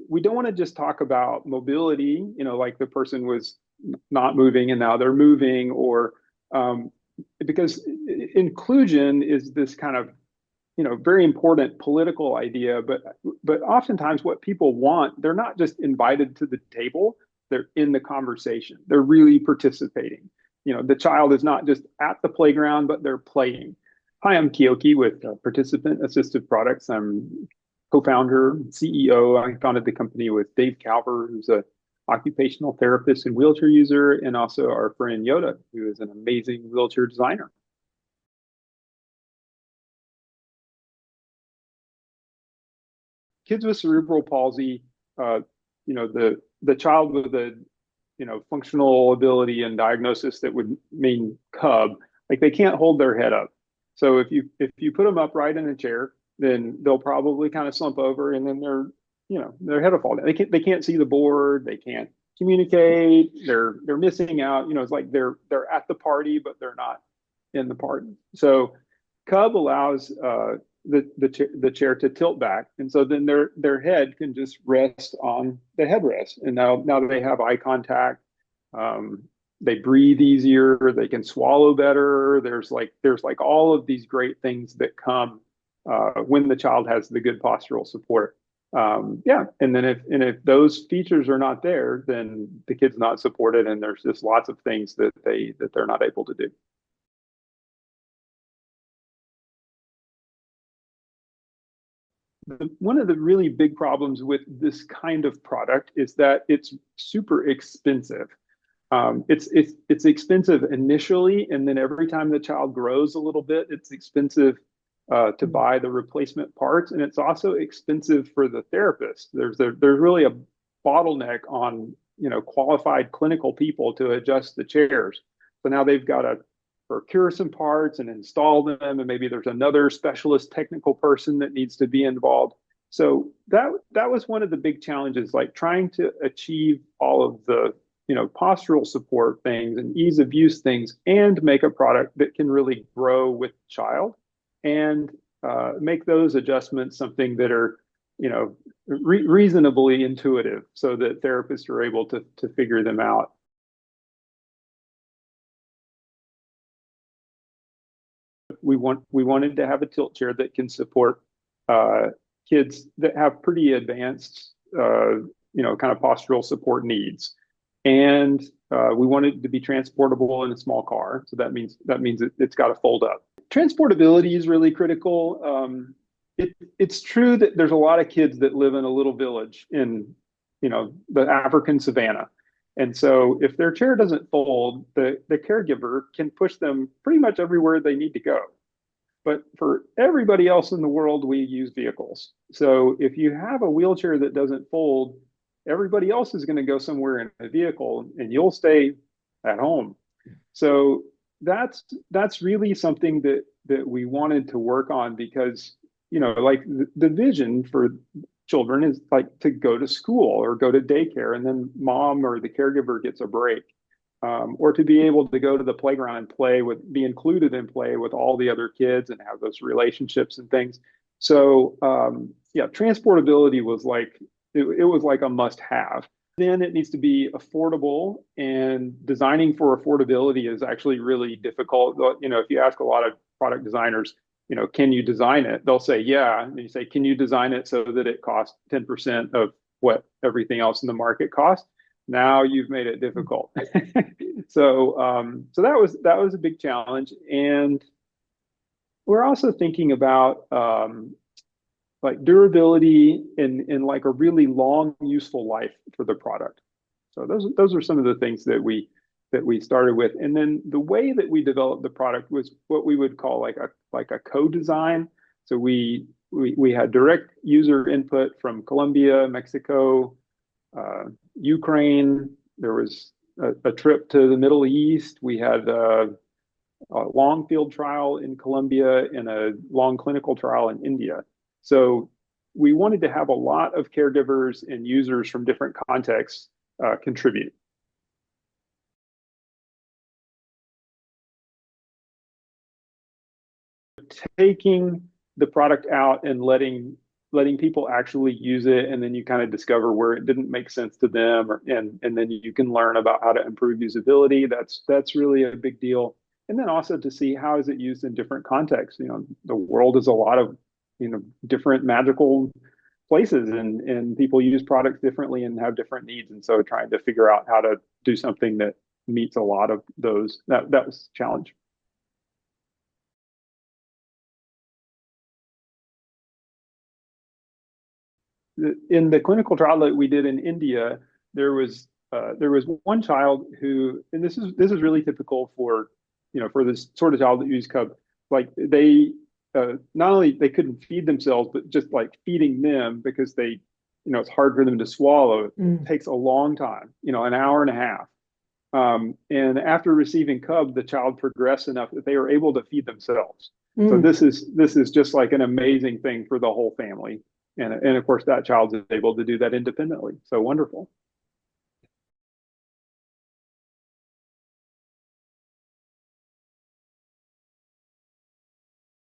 we don't want to just talk about mobility, like the person was not moving and now they're moving, or because inclusion is this kind of very important political idea, but oftentimes what people want, they're not just invited to the table, they're in the conversation. They're really participating. The child is not just at the playground, but they're playing. Hi, I'm Keoke with Participant Assistive Products. I'm co-founder, CEO. I founded the company with Dave Calver, who's a occupational therapist and wheelchair user, and also our friend Yoda, who is an amazing wheelchair designer. Kids with cerebral palsy, the child with a functional ability and diagnosis that would mean cub, like they can't hold their head up. So if you put them upright in a chair, then they'll probably kind of slump over, and then their head will fall down. They can't see the board, they can't communicate, they're missing out. It's like they're at the party, but they're not in the party. So cub allows the chair to tilt back, and so then their head can just rest on the headrest, and now they have eye contact. They breathe easier, they can swallow better. There's like all of these great things that come when the child has the good postural support. Yeah, and then if those features are not there, then the kid's not supported, and there's just lots of things that they're not able to do. One of the really big problems with this kind of product is that it's super expensive. It's expensive initially, and then every time the child grows a little bit, it's expensive to buy the replacement parts, and it's also expensive for the therapist. There's really a bottleneck on qualified clinical people to adjust the chairs. So now they've got to procure some parts and install them, and maybe there's another specialist technical person that needs to be involved. So that was one of the big challenges, like trying to achieve all of the postural support things and ease of use things, and make a product that can really grow with the child, and make those adjustments something that are reasonably intuitive, so that therapists are able to figure them out. We wanted to have a tilt chair that can support kids that have pretty advanced kind of postural support needs, and we wanted it to be transportable in a small car. So that means it's got to fold up. Transportability is really critical. It's true that there's a lot of kids that live in a little village in the African savannah. And so if their chair doesn't fold, the caregiver can push them pretty much everywhere they need to go. But for everybody else in the world, we use vehicles. So if you have a wheelchair that doesn't fold, everybody else is going to go somewhere in a vehicle, and you'll stay at home. So that's really something that we wanted to work on, because like the vision for children is like to go to school or go to daycare, and then mom or the caregiver gets a break, or to be able to go to the playground and be included in play with all the other kids and have those relationships and things. So yeah, transportability was like it was like a must-have. Then it needs to be affordable, and designing for affordability is actually really difficult. If you ask a lot of product designers, can you design it? They'll say, yeah. And you say, can you design it so that it costs 10% of what everything else in the market costs? Now you've made it difficult. So that was a big challenge. And we're also thinking about like durability and like a really long useful life for the product. So those are some of the things that we started with. And then the way that we developed the product was what we would call like a co-design. So we had direct user input from Colombia, Mexico, Ukraine. There was a trip to the Middle East. We had a long field trial in Colombia and a long clinical trial in India. So we wanted to have a lot of caregivers and users from different contexts contribute. Taking the product out and letting letting people actually use it, and then you kind of discover where it didn't make sense to them, and then you can learn about how to improve usability. That's really a big deal. And then also to see how is it used in different contexts. The world is a lot of different magical places, and people use products differently and have different needs. And so trying to figure out how to do something that meets a lot of those, that was a challenge. In the clinical trial that we did in India, there was one child who, and this is really typical for for this sort of child that used Cub. Like they not only they couldn't feed themselves, but just like feeding them, because they it's hard for them to swallow. It takes a long time, an hour and a half. And after receiving Cub, the child progressed enough that they were able to feed themselves. So this is just like an amazing thing for the whole family. And of course, that child is able to do that independently. So wonderful.